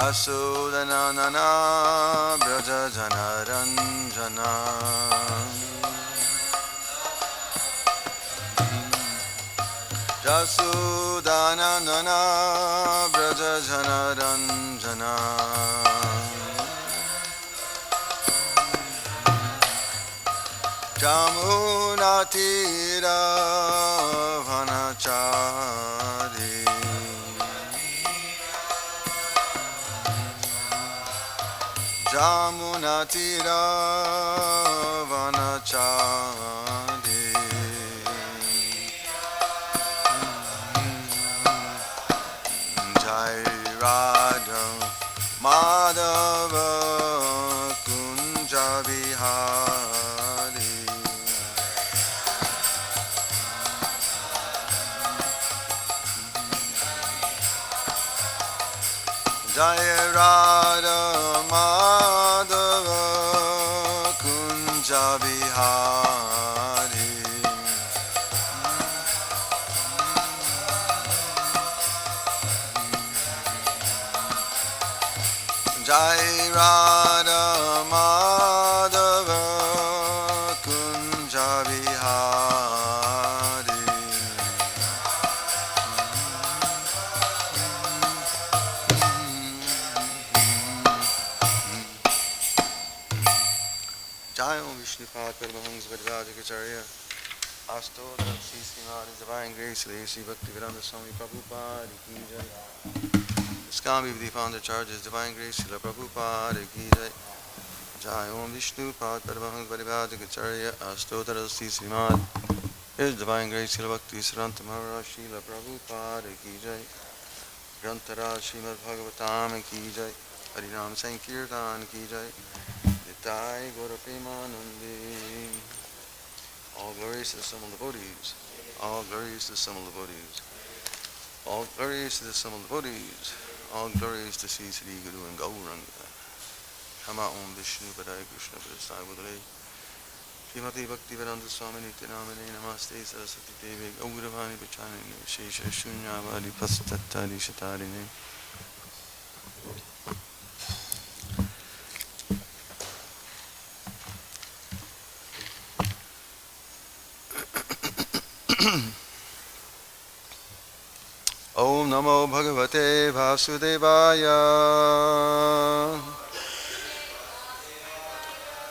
Yasodhananana Braja Janaranjana Yasodhananana Braja Janaranjana Jamunatira Vanachari Jamunatira Vanachari Jai Radha Madhava Kunja Vihari Jai Radha Madhava Kunja Vihari Jai Radha Madhava Kunja Vihari Jai Om Vishnupad Paramahansa Bhakti-yogasya Astotra Sri Srimad Divine Grace Sri Bhakti-yogasya Swami Prabhupada Ki Jai Skami with the founder charges Divine Grace Srila Prabhupada Ki Jai Jai Om Vishnupad Paramahansa Bhakti-yogasya Astotra Sri Srimad His Divine Grace Srila Bhakti Saranta Maharaj Srila Prabhupada Ki Jai Grantaraj Srimad Bhagavatam Ki Jai Harinam Sankirtan Ki Jai Nitai Gaura Premanandi All glories to the Summon Devotees All glories to the Summon Devotees All glories to the Summon Devotees All glories to Sri Sri Guru and Gauranga Kama Om Vishnu Padaya Krishna Padasai Budale Srimati Bhakti-vedanta Swami Nityanamane Namaste Saraswati Devi Gauravani Pachanine Shesha Shunyavadi Pastattari Shatarine Om Namo Bhagavate Vasudevaya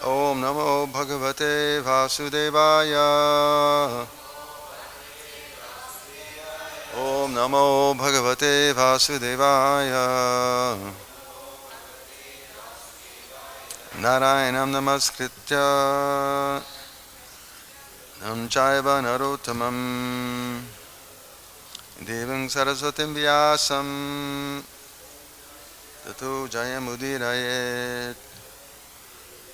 Om Namo Bhagavate Vasudevaya Om Namo Bhagavate Vasudevaya Narayanam Namaskritya Nam Chaiva Narottamam Devang Saraswatim Vyasam Tato Jayamudirayet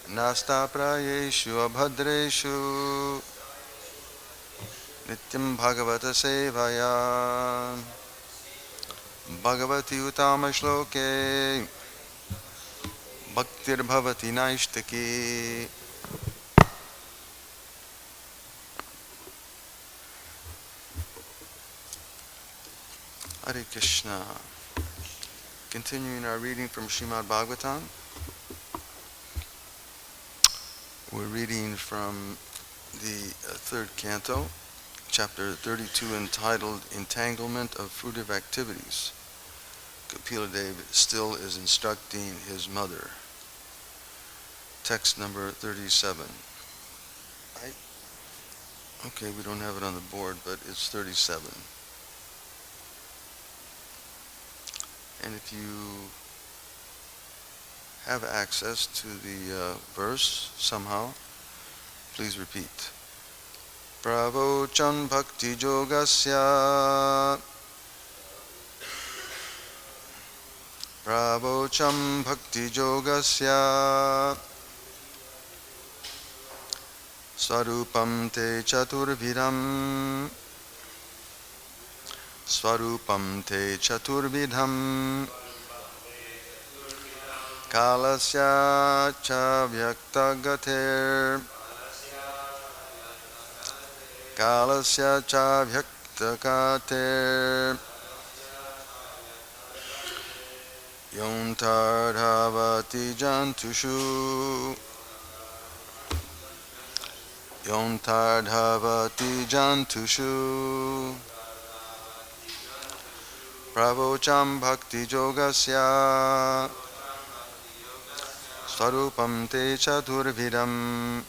Nasta Prayeshu Abhadreshu Nityam Bhagavata Sevaya Bhagavati Utama Shloke Bhaktir Bhavati Naishtaki Hare Krishna. Continuing our reading from Srimad Bhagavatam. We're reading from the third canto, chapter 32, entitled Entanglement of Fruitive Activities. Kapila Dev still is instructing his mother. Text number 37. Okay, we don't have it on the board, but it's 37. And if you have access to the verse somehow, please repeat. Prāvocam bhakti-yogasya Prāvocam bhakti-yogasya svarūpaṁ te catur-vidham svarūpaṁ te catur-vidham kālasya cāvyakta-gater kālasya cāvyakta-gater ntardhāvati jantuṣu ntardhāvati jantuṣu prāvocaṁ bhakti-yogasya svarūpaṁ te catur-vidham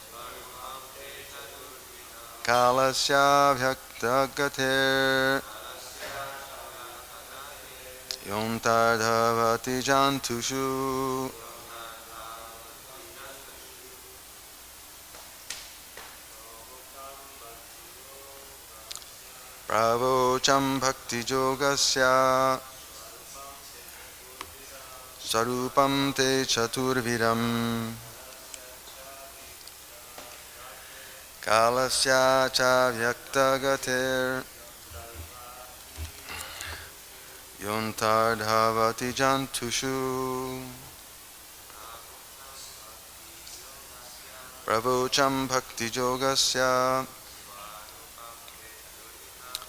kālasya avyakta-gater ntardhāvati jantuṣu prāvocaṁ bhakti-yogasya svarūpaṁ te catur-vidham kālasya cāvyakta-gater ntardhāvati jantuṣu prāvocaṁ bhakti-yogasya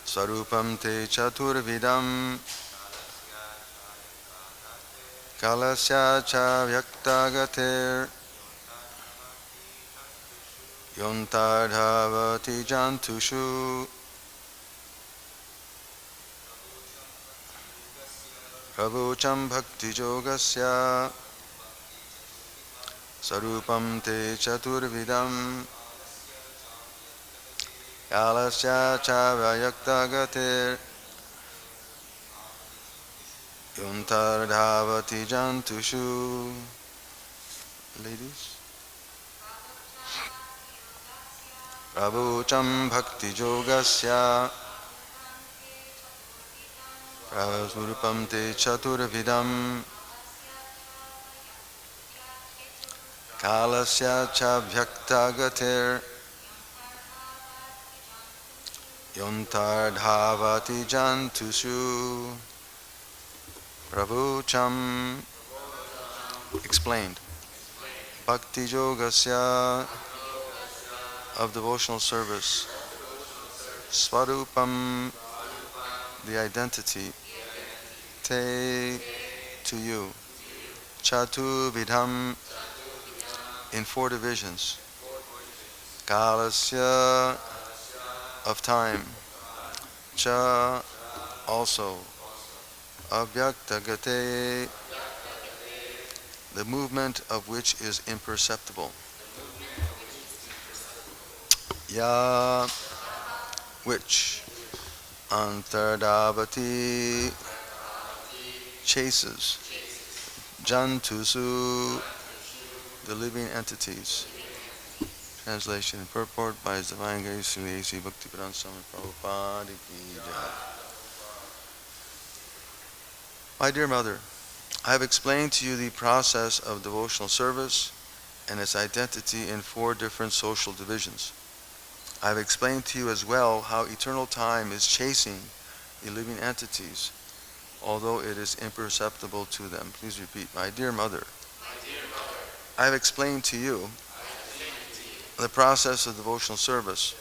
svarūpaṁ te catur-vidham kālasya cāvyakta-gater ntardhāvati jantuṣu prāvocaṁ bhakti-yogasya svarūpaṁ te catur-vidham kālasya cāvyakta-gater ntardhāvati jantuṣu. Ladies. Prāvocaṁ bhakti-yogasya svarūpaṁ te catur-vidham kālasya cāvyakta-gater ntardhāvati jantuṣu prāvocaṁ. Explained. Bhakti-yogasya of devotional service. Svarūpaṁ, the identity. Te, to you. Catur-vidham, in 4 divisions. Kālasya, of time. Cha, also. Avyakta-gater, the movement of which is imperceptible. Ya, which. Ntardhāvati, chases. Jantuṣu, the living entities. Translation and purport by His Divine Grace through A.C. Bhakti-yoga Prabhupada ki jai. My dear Mother, I have explained to you the process of devotional service and its identity in 4 different social divisions. I have explained to you as well how eternal time is chasing the living entities, although it is imperceptible to them. Please repeat. My dear Mother, I have explained to you the process of devotional service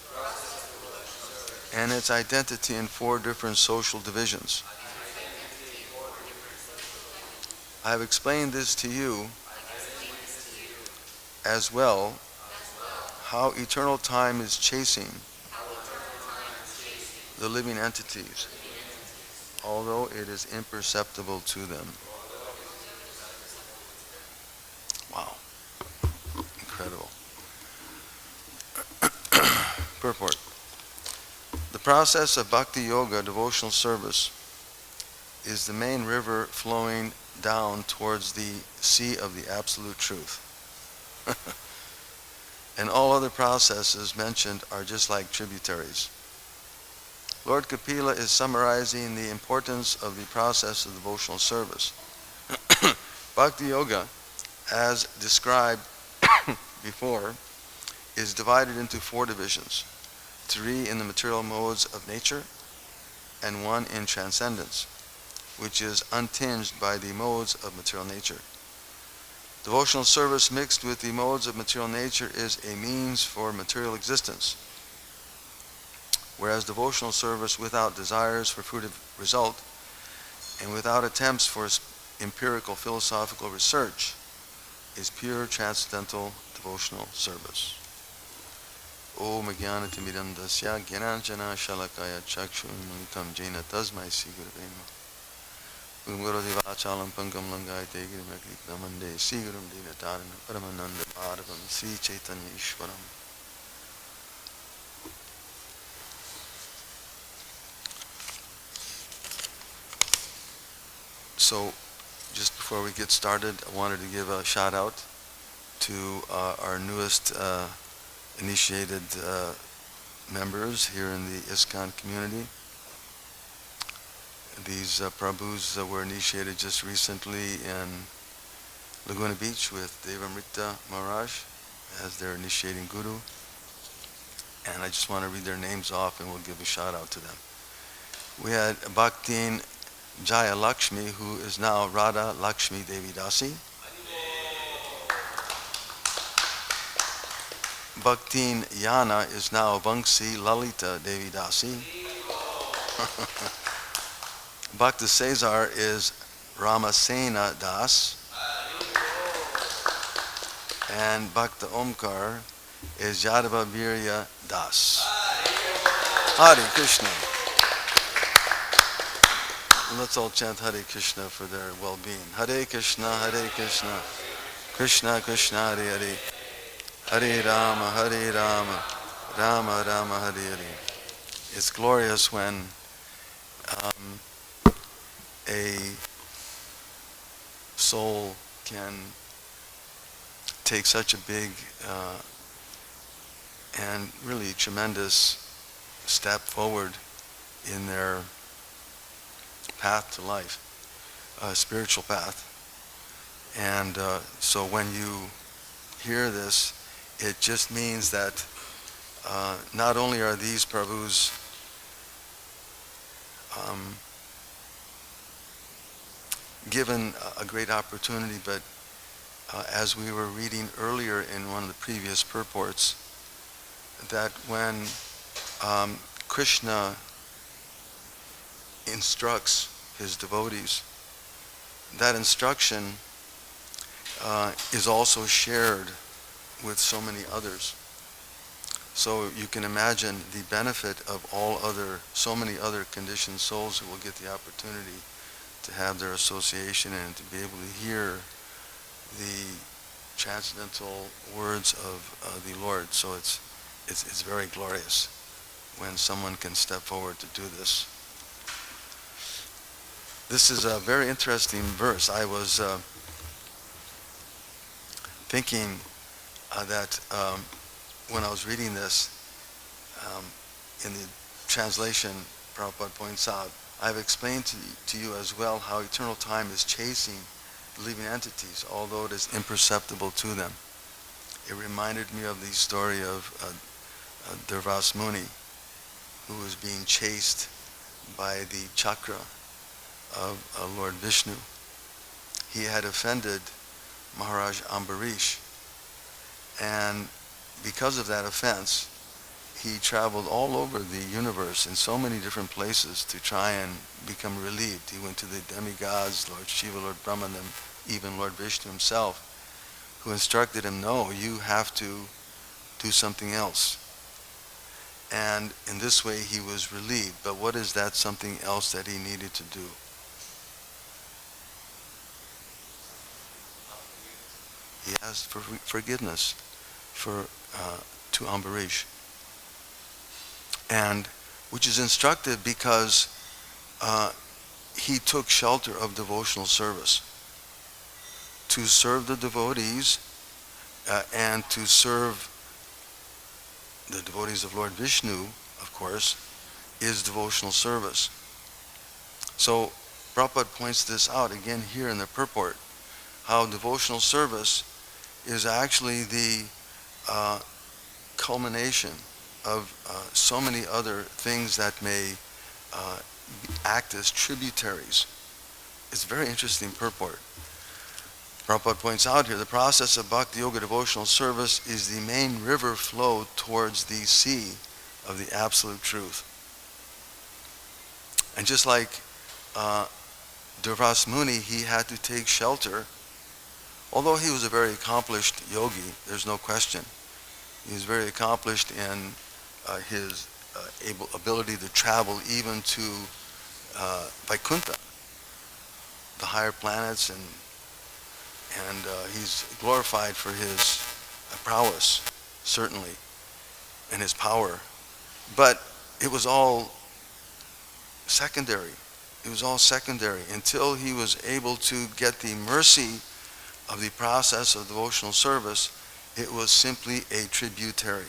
and its identity in 4 different social divisions. I have explained this to you as well, how eternal time is chasing the living entities, although it is imperceptible to them. Wow. Incredible. Purport. The process of Bhakti-yoga devotional service is the main river flowing down towards the sea of the absolute truth. And all other processes mentioned are just like tributaries. Lord Kapila is summarizing the importance of the process of devotional service. Bhakti-yoga, as described before, is divided into 4 divisions, 3 in the material modes of nature and 1 in transcendence, which is untinged by the modes of material nature. Devotional service mixed with the modes of material nature is a means for material existence, whereas devotional service without desires for fruitive result and without attempts for empirical philosophical research is pure transcendental devotional service. Om Jnanatimidandasya Jnananjana Shalakaya Chakshununitam Jena Tasmai Sri Gurave Namah. Gurudevācālam Pankam Langāyate Girimeklikta Mande Sri Gurum Dinataranam Paramananda Bhāravam Sri Chaitanya Ishwaram. So, just before we get started, I wanted to give a shout out to our newest initiated members here in the ISKCON community. These Prabhus were initiated just recently in Laguna Beach with Devamrita Maharaj as their initiating guru. And I just want to read their names off and we'll give a shout out to them. We had Bhaktin Jaya Lakshmi, who is now Radha Lakshmi Devi Dasi. Bhaktin Yana is now Vangsi Lalita Devi Dasi. Bhakta Cesar is Ramasena Das. And Bhakta Omkar is Yadava Virya Das. Hare Krishna. Let's all chant Hare Krishna for their well-being. Hare Krishna, Hare Krishna, Krishna Krishna, Hare Hare, Hare Rama, Rama Rama, Hare Hare. It's glorious when a soul can take such a big and really tremendous step forward in their path to life, spiritual path. And so when you hear this, it just means that not only are these Prabhus given a great opportunity, but as we were reading earlier in one of the previous purports, that when Krishna instructs his devotees, that instruction is also shared with so many others. So you can imagine the benefit of so many other conditioned souls who will get the opportunity to have their association and to be able to hear the transcendental words of the Lord. So it's very glorious when someone can step forward to do this. This is a very interesting verse. I was thinking that when I was reading this, in the translation, Prabhupada points out, I've explained to you as well how eternal time is chasing living entities, although it is imperceptible to them. It reminded me of the story of Durvas Muni, who was being chased by the chakra of Lord Vishnu. He had offended Maharaj Ambarish, and because of that offense, he traveled all over the universe in so many different places to try and become relieved. He went to the demigods, Lord Shiva, Lord Brahma, and even Lord Vishnu himself, who instructed him, no, you have to do something else. And in this way he was relieved. But what is that something else that he needed to do? He asked for forgiveness to Ambarish. And which is instructive because he took shelter of devotional service. To serve the devotees and to serve the devotees of Lord Vishnu, of course, is devotional service. So Prabhupada points this out again here in the purport, how devotional service is actually the culmination of so many other things that may act as tributaries. It's a very interesting purport. Prabhupada points out here, the process of bhakti-yoga devotional service is the main river flow towards the sea of the absolute truth. And just like Durvas Muni, he had to take shelter. Although he was a very accomplished yogi, there's no question. He was very accomplished in his ability to travel even to Vaikuntha, the higher planets, and he's glorified for his prowess, certainly, and his power. But it was all secondary. It was all secondary until he was able to get the mercy of the process of devotional service. It was simply a tributary.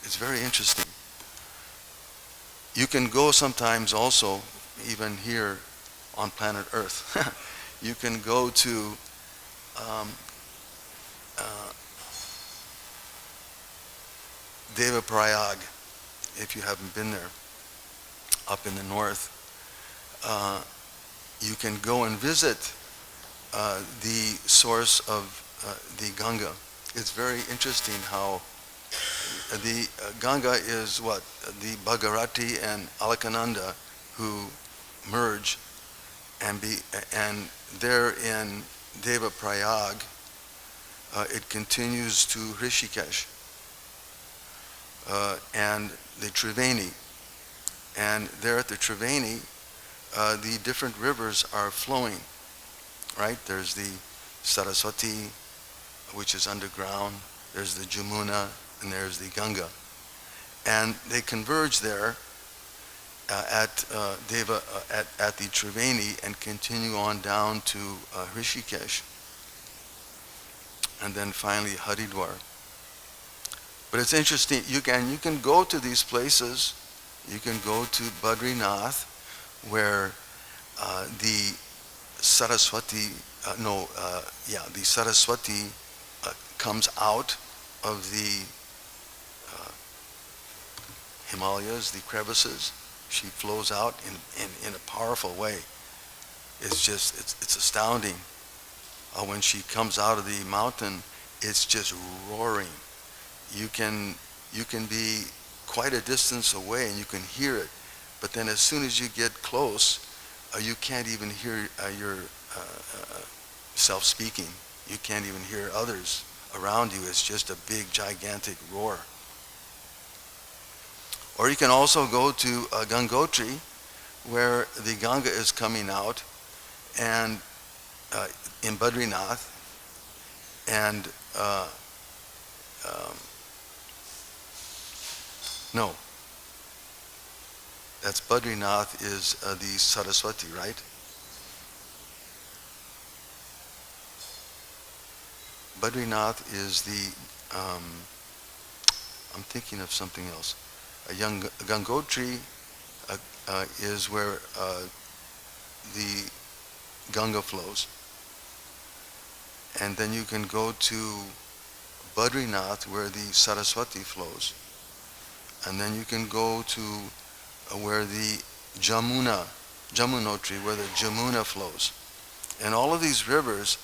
It's very interesting. You can go sometimes also, even here on planet Earth, you can go to Devaprayag, if you haven't been there, up in the north. You can go and visit the source of the Ganga. It's very interesting how the Ganga is what? The Bhagirati and Alakananda who merge and there in Devaprayag, it continues to Rishikesh and the Triveni. And there at the Triveni, the different rivers are flowing, right? There's the Saraswati, which is underground. There's the Jamuna, and there's the Ganga. And they converge there at the Triveni and continue on down to Rishikesh. And then finally Haridwar. But it's interesting, you can go to these places. You can go to Badrinath, where the Saraswati, the Saraswati comes out of the Himalayas, the crevices. She flows out in a powerful way. It's astounding. When she comes out of the mountain, it's just roaring. You can be quite a distance away and you can hear it, but then as soon as you get close, you can't even hear your self speaking. You can't even hear others around you. It's just a big, gigantic roar. Or you can also go to Gangotri, where the Ganga is coming out, and in Badrinath, and no, that's Badrinath is the Saraswati, right? Badrinath is the, I'm thinking of something else. Gangotri is where the Ganga flows. And then you can go to Badrinath where the Saraswati flows. And then you can go to where the Jamunotri, where the Jamuna flows. And all of these rivers,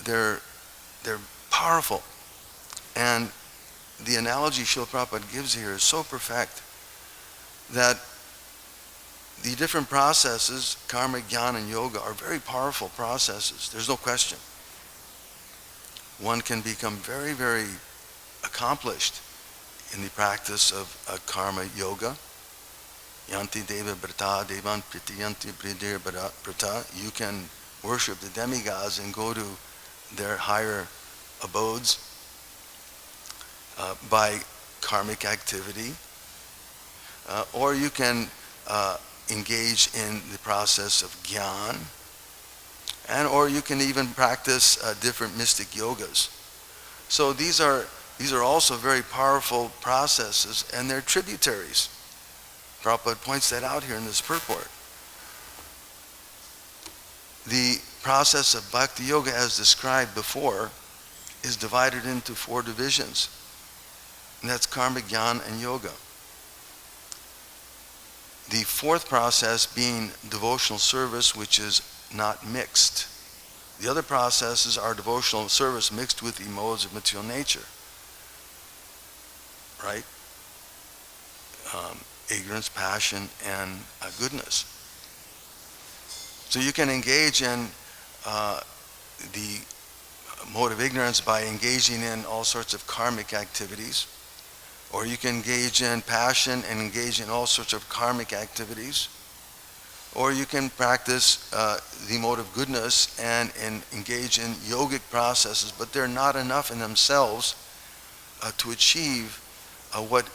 they're powerful. And the analogy Srila Prabhupada gives here is so perfect that the different processes, karma, jnana, and yoga, are very powerful processes. There's no question. One can become very, very accomplished in the practice of karma yoga. Yanti deva brata devan pritiyanti bridir brata. You can worship the demigods and go to their higher abodes by karmic activity. Or you can engage in the process of jnana, or you can even practice different mystic yogas. So these are also very powerful processes, and they're tributaries. Prabhupada points that out here in this purport. The process of bhakti-yoga, as described before, is divided into 4 divisions. And that's karma, jnana, and yoga. The 4th process being devotional service, which is not mixed. The other processes are devotional service mixed with the modes of material nature. Right? Ignorance, passion, and goodness. So you can engage in the mode of ignorance by engaging in all sorts of karmic activities, or you can engage in passion and engage in all sorts of karmic activities, or you can practice the mode of goodness and engage in yogic processes, but they're not enough in themselves to achieve what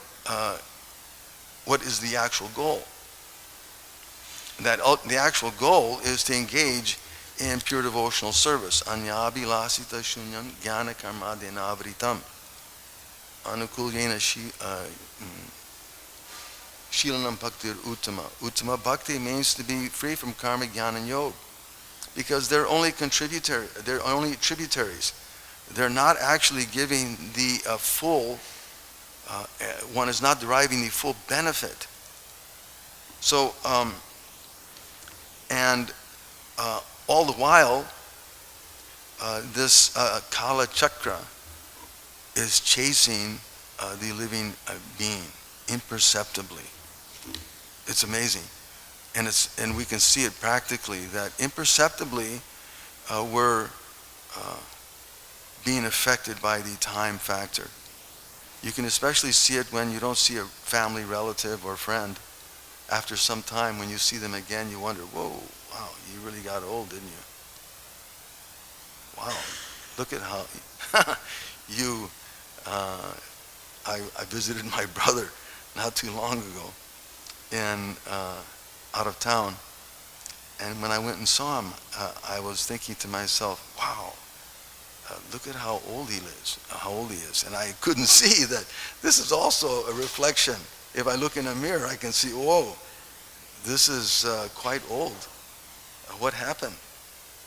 is the actual goal. The actual goal is to engage in pure devotional service. Anyabhilasita shunyam jnana karmadena avritam. Anukulyena shilanam bhaktir uttama. Uttama bhakti means to be free from karma, jnana, and yoga. Because they're only tributaries. They're not actually giving the full, one is not deriving the full benefit. So, all the while, this Kala Chakra is chasing the living being imperceptibly. It's amazing. And we can see it practically, that imperceptibly we're being affected by the time factor. You can especially see it when you don't see a family relative or friend. After some time, when you see them again, you wonder, whoa, wow, you really got old, didn't you? Wow, look at how you, I visited my brother not too long ago out of town. And when I went and saw him, I was thinking to myself, wow, look at how old he is. And I couldn't see that this is also a reflection. If I look in a mirror, I can see, whoa, this is quite old. What happened?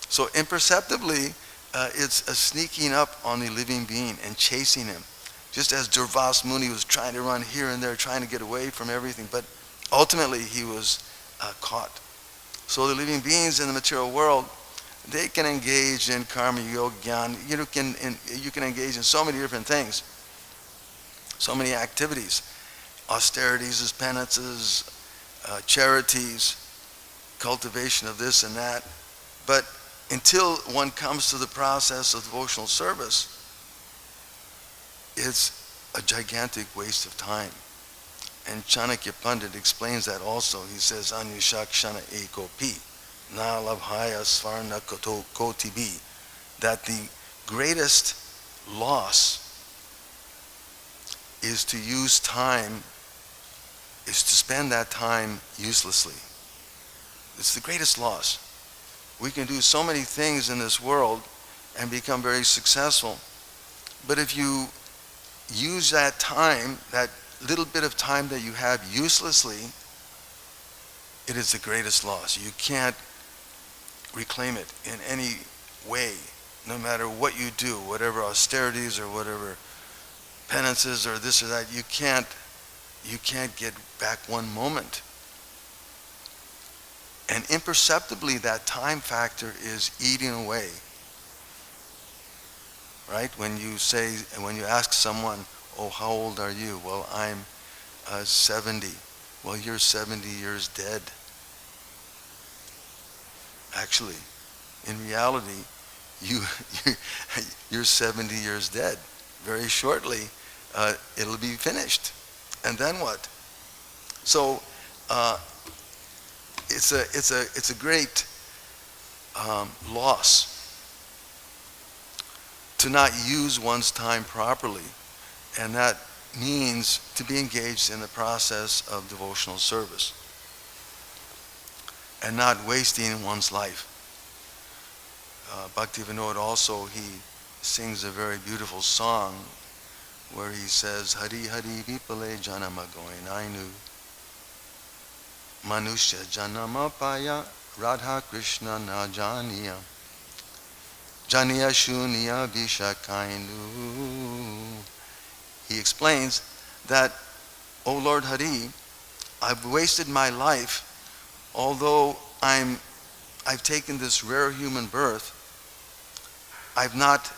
So imperceptibly, it's a sneaking up on the living being and chasing him. Just as Durvas Muni was trying to run here and there, trying to get away from everything, but ultimately he was caught. So the living beings in the material world, they can engage in karma, yoga, jnana. You can engage in so many different things, so many activities. Austerities, penances, charities, cultivation of this and that. But until one comes to the process of devotional service, it's a gigantic waste of time. And Chanakya Pandit explains that also. He says, Anyushakshana ekopi, na labhaya svarna kotibi, that the greatest loss is to use time, is to spend that time uselessly. It's the greatest loss. We can do so many things in this world and become very successful, but if you use that time, that little bit of time that you have uselessly, it is the greatest loss. You can't reclaim it in any way, no matter what you do, whatever austerities or whatever penances or this or that, you can't get back one moment. And imperceptibly, that time factor is eating away. Right? When you ask someone, oh, how old are you? Well, I'm 70. Well, you're 70 years dead. Actually, in reality, you're 70 years dead. Very shortly, it'll be finished. And then what? So, it's a great loss to not use one's time properly, and that means to be engaged in the process of devotional service and not wasting one's life. Bhakti-Vinod also, he sings a very beautiful song where he says, Hari Hari Vipale Janama Goinainu Manushya Janama Paya Radha Krishna Na Janiya Janiya Shuniya Vishakainu. He explains that, O Lord Hari, I've wasted my life, although I've taken this rare human birth. I've not,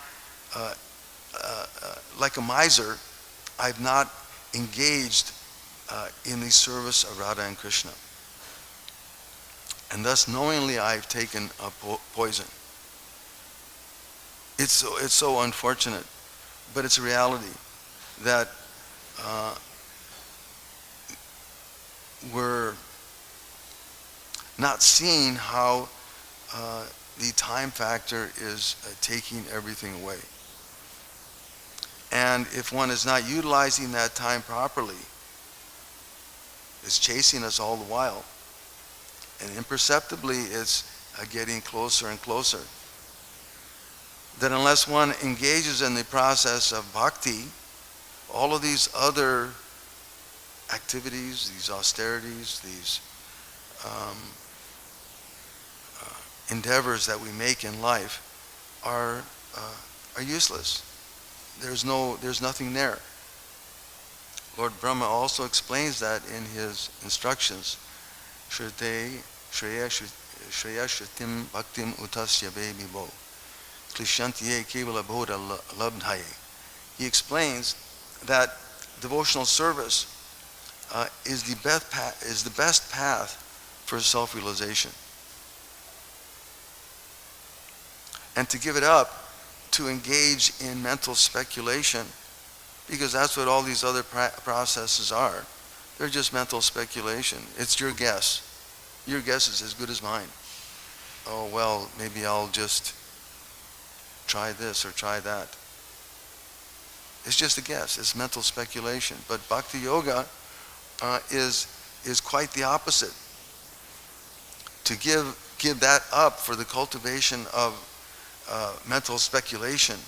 like a miser, I've not engaged in the service of Radha and Krishna. and thus knowingly I've taken a poison. It's so unfortunate, but it's a reality that we're not seeing how the time factor is taking everything away. And if one is not utilizing that time properly, it's chasing us all the while. And imperceptibly, it's getting closer and closer. That unless one engages in the process of bhakti, all of these other activities, these austerities, these endeavors that we make in life are useless. There's nothing there. Lord Brahma also explains that in his instructions. Shreya shritim bhaktim utasya bebibo klishyantiye kevala bodha labdhaye. He explains that devotional service is the best path for self-realization. And to give it up, to engage in mental speculation, because that's what all these other processes are. They're just mental speculation. It's your guess. Your guess is as good as mine. Oh, well, maybe I'll just try this or try that. It's just a guess. It's mental speculation. But Bhakti-yoga is quite the opposite. To give that up for the cultivation of mental speculation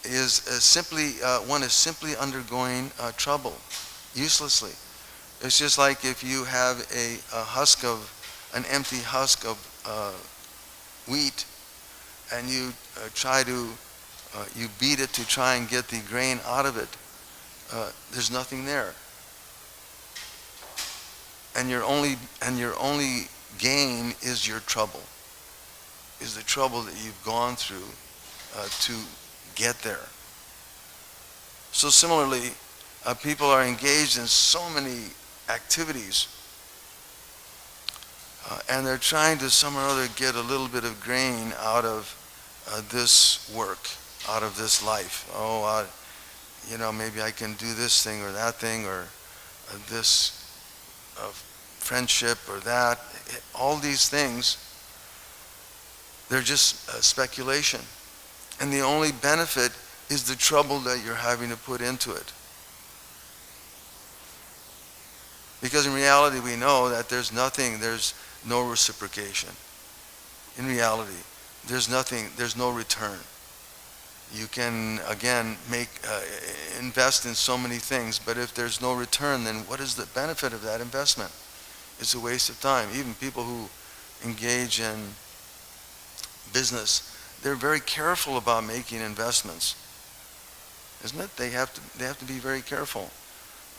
is simply one is simply undergoing trouble, uselessly. It's just like if you have an empty husk of wheat, and you you beat it to try and get the grain out of it. There's nothing there, and your only gain is your trouble. Is the trouble that you've gone through to get there. So similarly, people are engaged in so many activities, and they're trying to somehow or other get a little bit of grain out of this work, out of this life. Oh, maybe I can do this thing or that thing, or this friendship or that. All these things, they're just speculation. And the only benefit is the trouble that you're having to put into it. Because in reality we know that there's no reciprocation. In reality, there's no return. You can, again, invest in so many things, but if there's no return, then what is the benefit of that investment? It's a waste of time. Even people who engage in business, they're very careful about making investments, isn't it? They have to be very careful.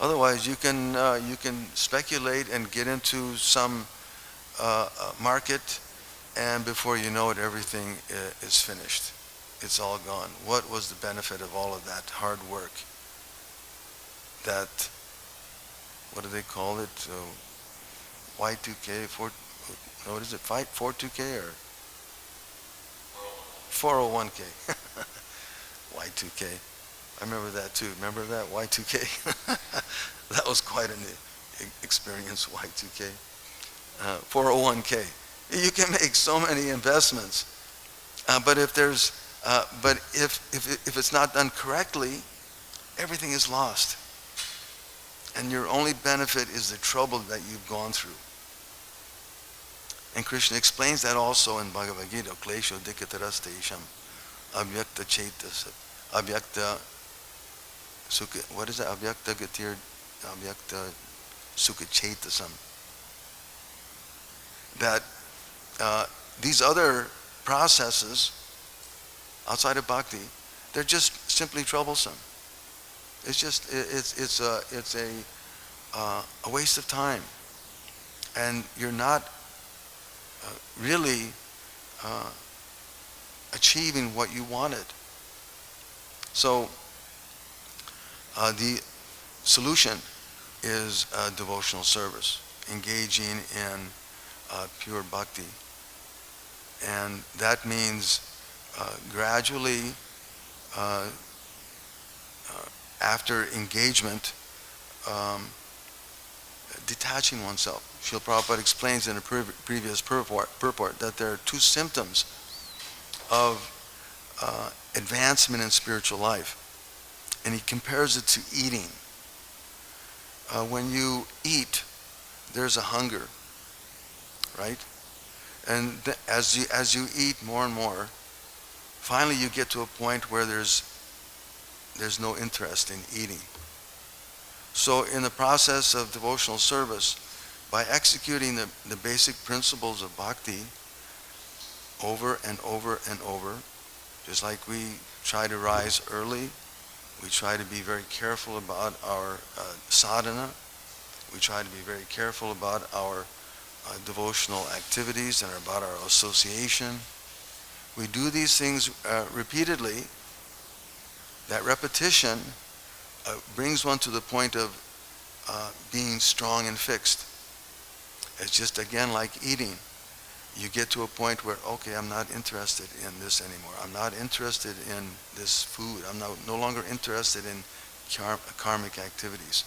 Otherwise, you can speculate and get into some market, and before you know it, everything is finished. It's all gone. What was the benefit of all of that hard work? That, what do they call it? Y2K, what is it? 42K or 401K? Y2K. I remember that too. Remember that? Y2K? That was quite an experience, Y2K. 401K. You can make so many investments, but if it's not done correctly, everything is lost. And your only benefit is the trouble that you've gone through. And Krishna explains that also in Bhagavad Gita. Klesho dikatarasteisham avyakta-gateḥ what is that? Avyakta-gater avyakta-sukha-chetasam. That these other processes outside of bhakti, they're just simply troublesome. It's a waste of time, and you're not really achieving what you wanted. So the solution is devotional service, engaging in pure bhakti. And that means gradually, after engagement, detaching oneself. Srila Prabhupada explains in a previous purport that there are two symptoms of advancement in spiritual life. And he compares it to eating. When you eat, there's a hunger, right? And as you eat more and more, finally you get to a point where there's no interest in eating. So in the process of devotional service, by executing the basic principles of bhakti over and over and over, just like we try to rise early, we try to be very careful about our sadhana, we try to be very careful about our devotional activities and about our association. We do these things repeatedly. That repetition brings one to the point of being strong and fixed. It's just, again, like eating. You get to a point where, okay, I'm not interested in this anymore. I'm not interested in this food. I'm no longer interested in karmic activities.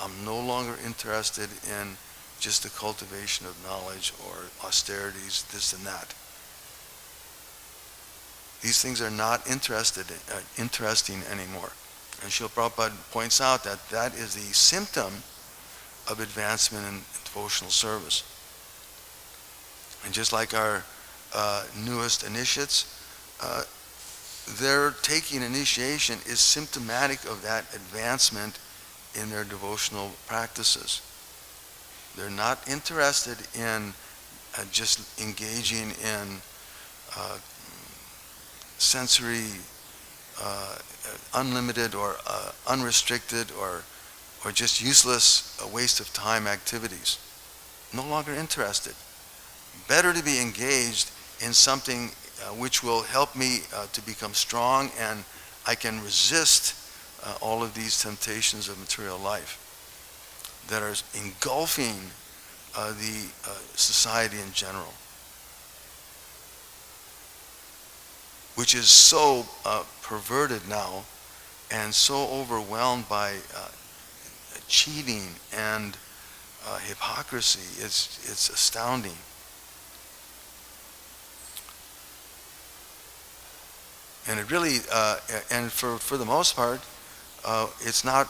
I'm no longer interested in just the cultivation of knowledge or austerities, this and that. These things are not interesting anymore. And Srila Prabhupada points out that that is the symptom of advancement in devotional service. And just like our newest initiates, their taking initiation is symptomatic of that advancement in their devotional practices. They're not interested in just engaging in sensory, unlimited or unrestricted or just useless waste of time activities. No longer interested. Better to be engaged in something which will help me to become strong, and I can resist all of these temptations of material life that are engulfing the society in general, which is so perverted now and so overwhelmed by cheating and hypocrisy. It's astounding. And it really, and for the most part, it's not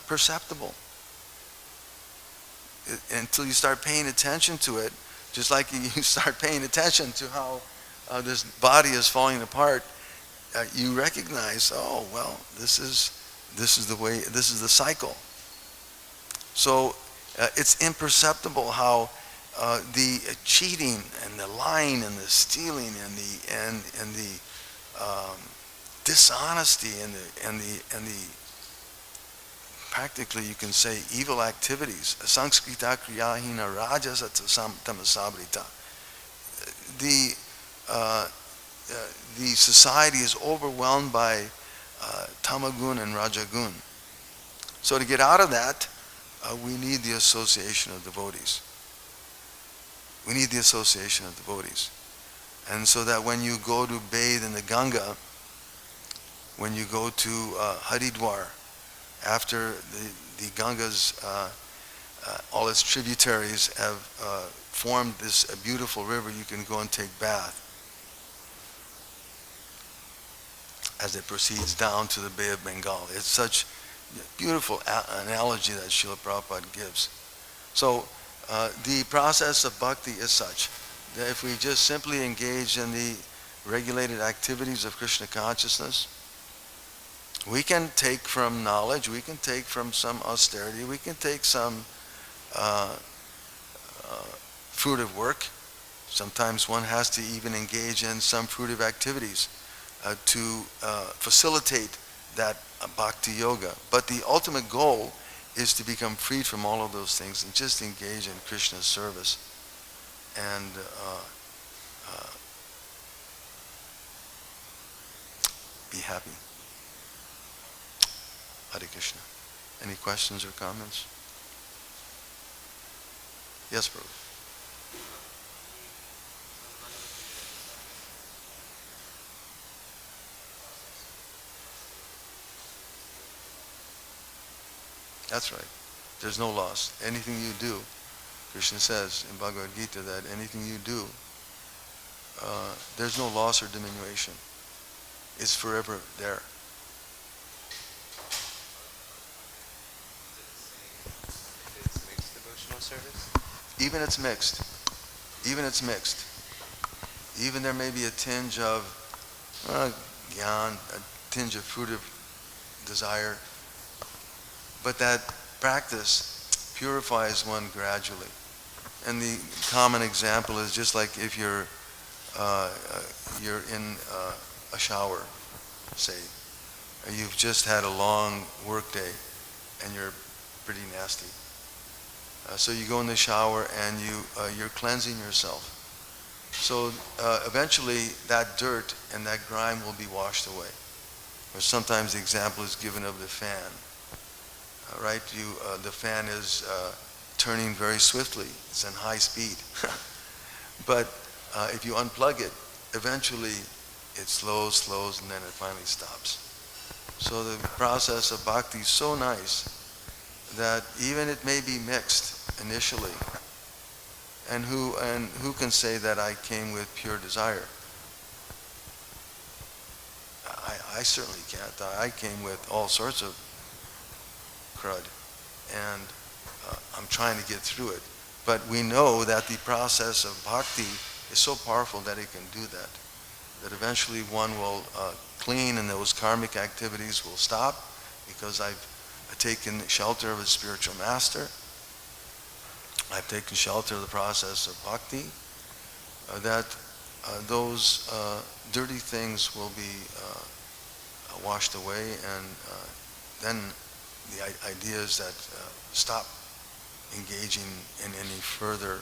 perceptible until you start paying attention to it. Just like you start paying attention to how this body is falling apart, you recognize, oh well, this is the way, this is the cycle. So it's imperceptible how the cheating and the lying and the stealing and the dishonesty and the practically, you can say, evil activities. Sanskrita kriyahina rajasa tamasabrita. The society is overwhelmed by tamagun and rajagun. So to get out of that, we need the association of devotees. We need the association of devotees. And so that when you go to bathe in the Ganga, when you go to Haridwar, after the Ganga's, all its tributaries have formed this beautiful river, you can go and take bath as it proceeds down to the Bay of Bengal. It's such a beautiful analogy that Srila Prabhupada gives. So the process of bhakti is such that if we just simply engage in the regulated activities of Krishna consciousness, we can take from knowledge, we can take from some austerity, we can take some fruitive work. Sometimes one has to even engage in some fruitive activities to facilitate that bhakti-yoga. But the ultimate goal is to become freed from all of those things and just engage in Krishna's service. And be happy. Hare Krishna. Any questions or comments? Yes, Prabhu. That's right. There's no loss. Anything you do, Krishna says in Bhagavad Gita that anything you do, there's no loss or diminution. It's forever there. If it's mixed devotional service? Even it's mixed. Even it's mixed. Even there may be a tinge of gyan, a tinge of fruitive desire, but that practice purifies one gradually. And the common example is just like if you're in a shower, say, you've just had a long work day and you're pretty nasty. So you go in the shower and you're cleansing yourself. So eventually that dirt and that grime will be washed away. Or sometimes the example is given of the fan. Right? The fan is turning very swiftly. It's in high speed. But if you unplug it, eventually it slows, and then it finally stops. So the process of bhakti is so nice that even it may be mixed initially. And who can say that I came with pure desire? I certainly can't. I came with all sorts of crud, and I'm trying to get through it. But we know that the process of bhakti is so powerful that it can do that. That eventually one will clean and those karmic activities will stop because I've taken shelter of a spiritual master. I've taken shelter of the process of bhakti. That those dirty things will be washed away, and then the idea is that stop engaging in any further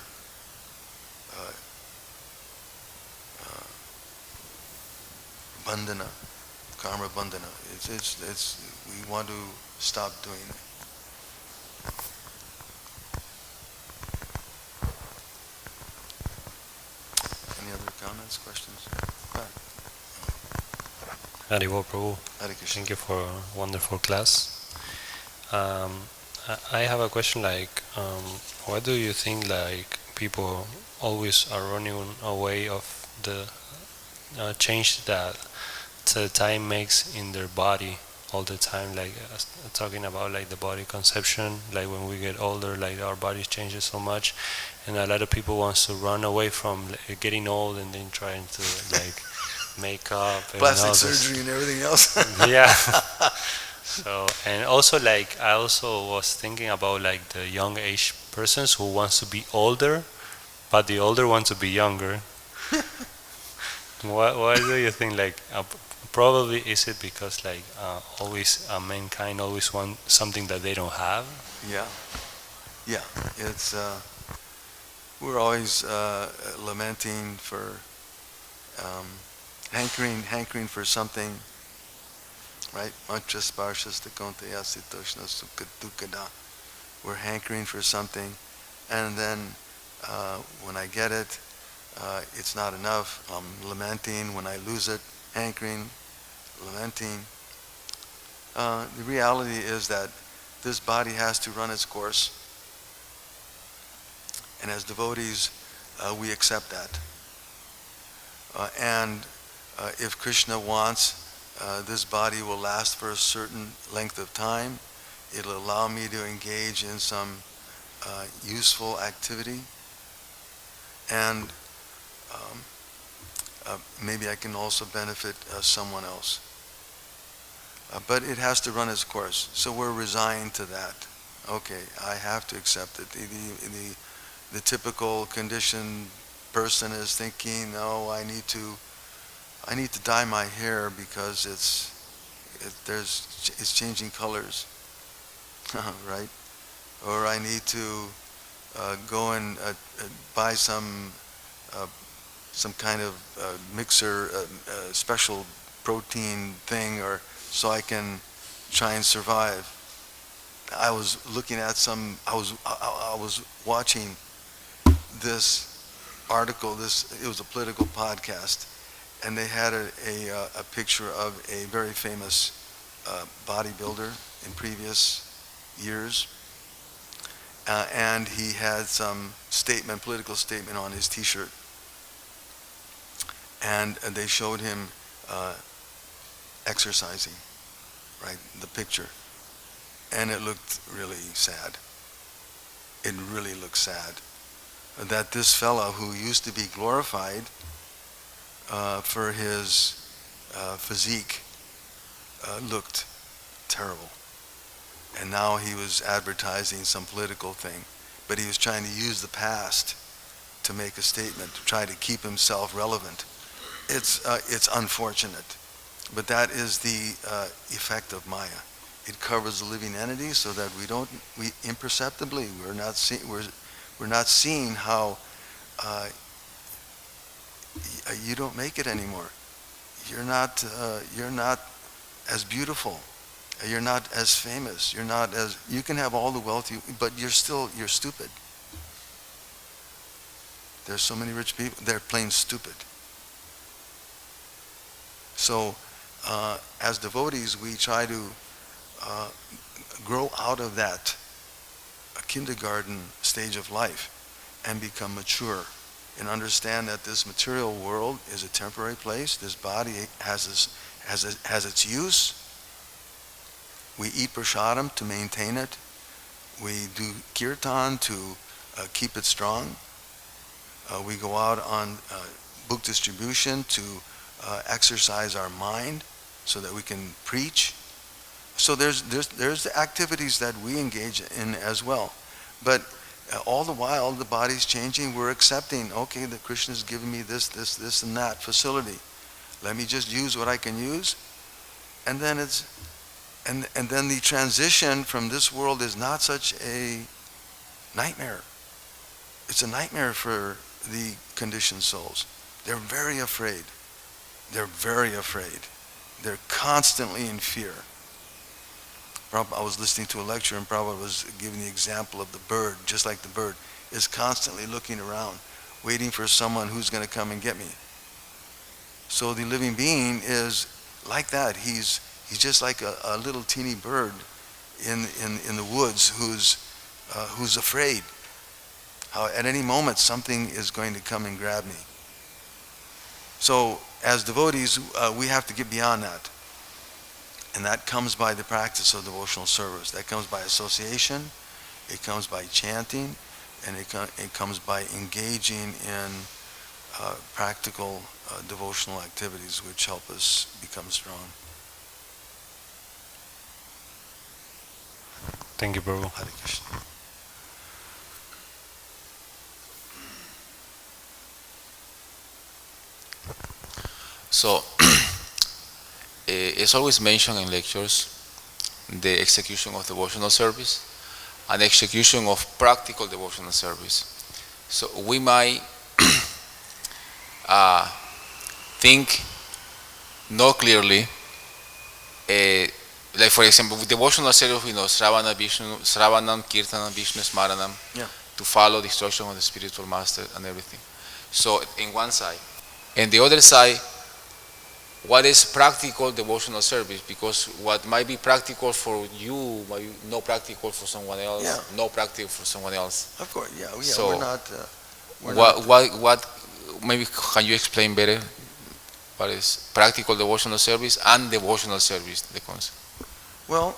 bandhana, karma bandhana. We want to stop doing it. Any other comments, questions? Haribol Prabhu, Hare Krishna. thank you for a wonderful class. I have a question like, why do you think like people always are running away of the change that the time makes in their body all the time, like talking about like the body conception, like when we get older, like our bodies changes so much, and a lot of people wants to run away from like, getting old and then trying to like make up and Plastic all surgery this. and everything else. Yeah. So, and also like I also was thinking about like the young age persons who wants to be older, but the older want to be younger. Why do you think like probably is it because like always mankind always want something that they don't have? Yeah. It's we're always lamenting for hankering for something, right? We're hankering for something, and then when I get it, it's not enough. I'm lamenting. When I lose it, hankering, lamenting. The reality is that this body has to run its course, and as devotees, we accept that. And if Krishna wants, this body will last for a certain length of time. It'll allow me to engage in some useful activity, and maybe I can also benefit someone else. But it has to run its course. So we're resigned to that. Okay, I have to accept it. The typical conditioned person is thinking, no, I need to dye my hair because it's changing colors, right? Or I need to go and buy some kind of mixer, special protein thing, or so I can try and survive. I was looking at I was watching this article. It was a political podcast, and they had a picture of a very famous bodybuilder in previous years. And he had some political statement on his t-shirt. And they showed him exercising, right, the picture. And it looked really sad. It really looked sad. That this fellow who used to be glorified for his physique looked terrible. And now he was advertising some political thing. But he was trying to use the past to make a statement, to try to keep himself relevant. It's unfortunate. But that is the effect of Maya. It covers the living entity so that we imperceptibly, we're not seeing how you don't make it anymore. You're not as beautiful. You're not as famous. You can have all the wealth but you're stupid. There's so many rich people, they're plain stupid. So, as devotees, we try to grow out of that kindergarten stage of life and become mature and understand that this material world is a temporary place. This body has its use. We eat prasadam to maintain it. We do kirtan to keep it strong. We go out on book distribution to exercise our mind so that we can preach. So there's the activities that we engage in as well. But all the while the body's changing, we're accepting, okay, that Krishna's giving me this and that facility. Let me just use what I can use. And then then the transition from this world is not such a nightmare. It's a nightmare for the conditioned souls. They're very afraid. They're very afraid. They're constantly in fear. I was listening to a lecture and Prabhupada was giving the example of the bird, just like the bird is constantly looking around, waiting for someone who's going to come and get me. So the living being is like that. He's just like a little teeny bird in the woods who's afraid. How at any moment something is going to come and grab me. So as devotees, we have to get beyond that. And that comes by the practice of devotional service. That comes by association, it comes by chanting, and it comes by engaging in practical devotional activities which help us become strong. Thank you, Prabhu. Hare Krishna. So, it's always mentioned in lectures the execution of devotional service and execution of practical devotional service. So we might think not clearly, like for example, with devotional service, Sravanam, Kirtanam, Vishnu Smaranam, to follow the instruction of the spiritual master and everything. So in one side. And the other side, what is practical devotional service? Because what might be practical for you might be not practical for someone else. Yeah. Not practical for someone else. Of course, yeah. So We're not. What? Maybe can you explain better what is practical devotional service and devotional service? The concept. Well,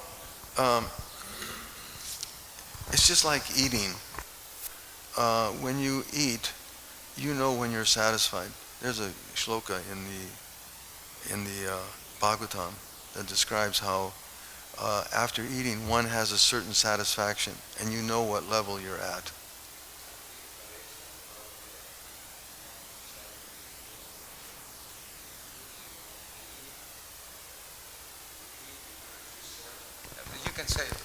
it's just like eating. When you eat, you know when you're satisfied. There's a shloka in the Bhagavatam that describes how after eating one has a certain satisfaction and you know what level you're at. You can say it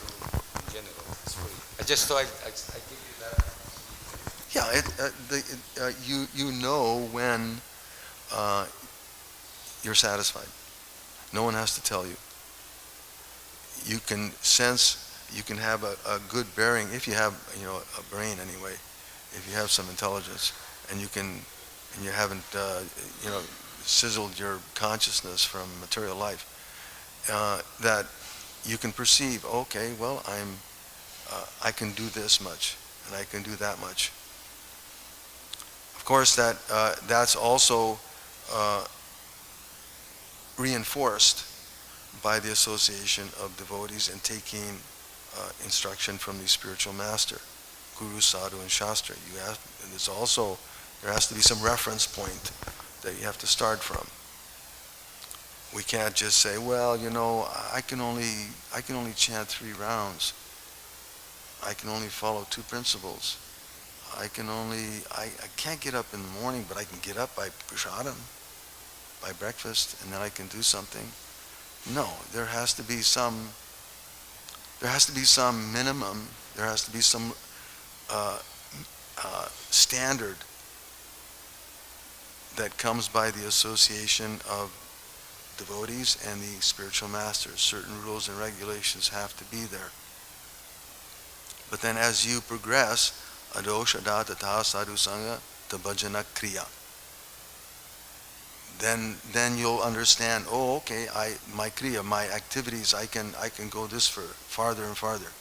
in general. It's free. I just thought I give you that. Yeah, you know when you're satisfied. No one has to tell you. You can sense, you can have a good bearing, if you have, a brain anyway, if you have some intelligence, and you haven't, sizzled your consciousness from material life, that you can perceive, okay, well, I can do this much, and I can do that much. Of course, that's also reinforced by the association of devotees and taking instruction from the spiritual master, Guru, Sadhu, and Shastra. There has to be some reference point that you have to start from. We can't just say, well, I can only chant 3 rounds. I can only follow 2 principles. I can't get up in the morning, but I can get up by prasadam, by breakfast, and then I can do something. No, there has to be some minimum, there has to be some standard that comes by the association of devotees and the spiritual masters. Certain rules and regulations have to be there. But then as you progress, adosha datata sadhu sangha tabhajana kriya. Then you'll understand, oh, okay, my kriya, my activities, I can go this farther and farther.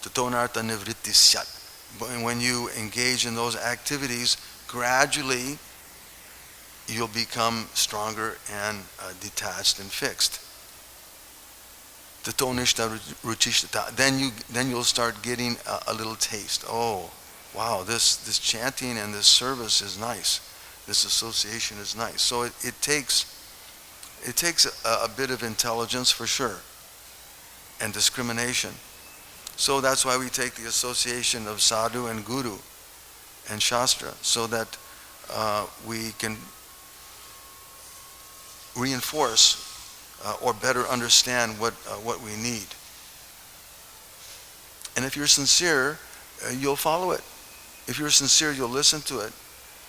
Tatonartha nivritti syat. When you engage in those activities, gradually you'll become stronger and detached and fixed. Tatonishta ruchishtata. Then you'll start getting a little taste. Oh, wow, this chanting and this service is nice. This association is nice. So it takes a bit of intelligence for sure, and discrimination. So that's why we take the association of sadhu and guru and shastra, so that we can reinforce or better understand what we need. And if you're sincere, you'll follow it. If you're sincere, you'll listen to it.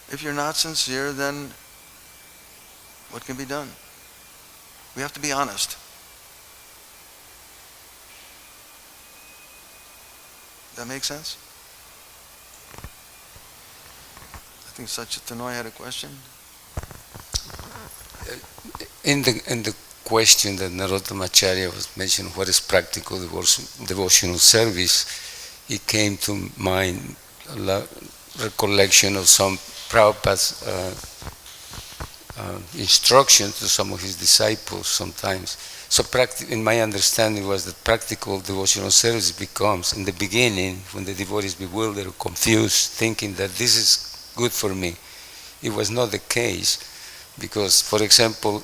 If you're not sincere, then what can be done? We have to be honest. That make sense? I think Satchitanoi had a question. In the question that Narottama Acharya was mentioning, what is practical devotional service, it came to mind a recollection of some Prabhupada's instruction to some of his disciples sometimes. So in my understanding was that practical devotional service becomes, in the beginning, when the devotee is bewildered or confused, thinking that this is good for me. It was not the case, because, for example,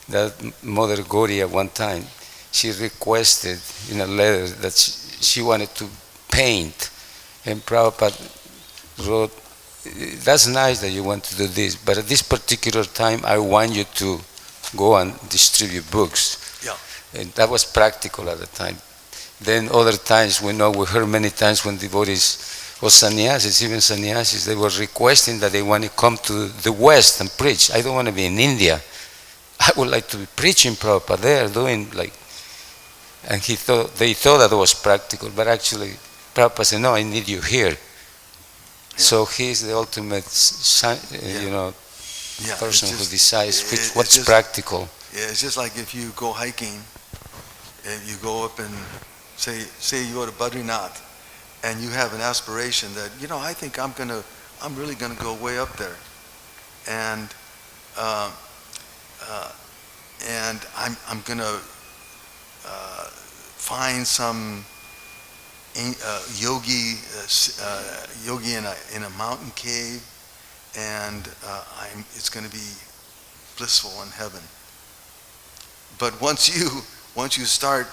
that Mother Gaudiya one time, she requested in a letter that she wanted to paint, and Prabhupada wrote, that's nice that you want to do this, but at this particular time I want you to go and distribute books. Yeah. And that was practical at the time. Then other times, we heard many times when devotees or sannyasis, even sannyasis, they were requesting that they want to come to the West and preach. I don't want to be in India. I would like to be preaching Prabhupada there, doing like, and they thought that was practical, but actually Prabhupada said, no, I need you here. Yeah. So he's the ultimate, person who decides what's practical. Yeah, it's just like if you go hiking, and you go up and say you go to Badrinath, and you have an aspiration that, I think I'm really gonna go way up there, and I'm gonna find some yogi in a mountain cave, and it's going to be blissful in heaven. But once you start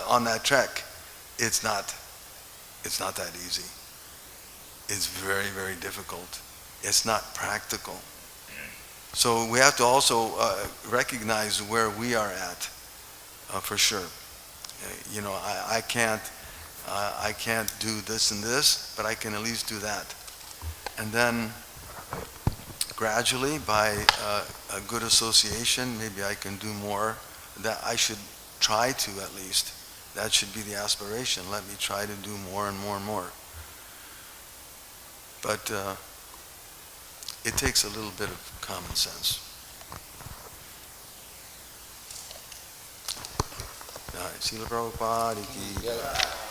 on that trek, it's not that easy. It's very, very difficult. It's not practical. So we have to also recognize where we are at, for sure. I can't do this and this, but I can at least do that. And then gradually, by a good association, maybe I can do more. That I should try to, at least. That should be the aspiration. Let me try to do more and more and more. But it takes a little bit of common sense. Jai. Srila Prabhupada ki jai.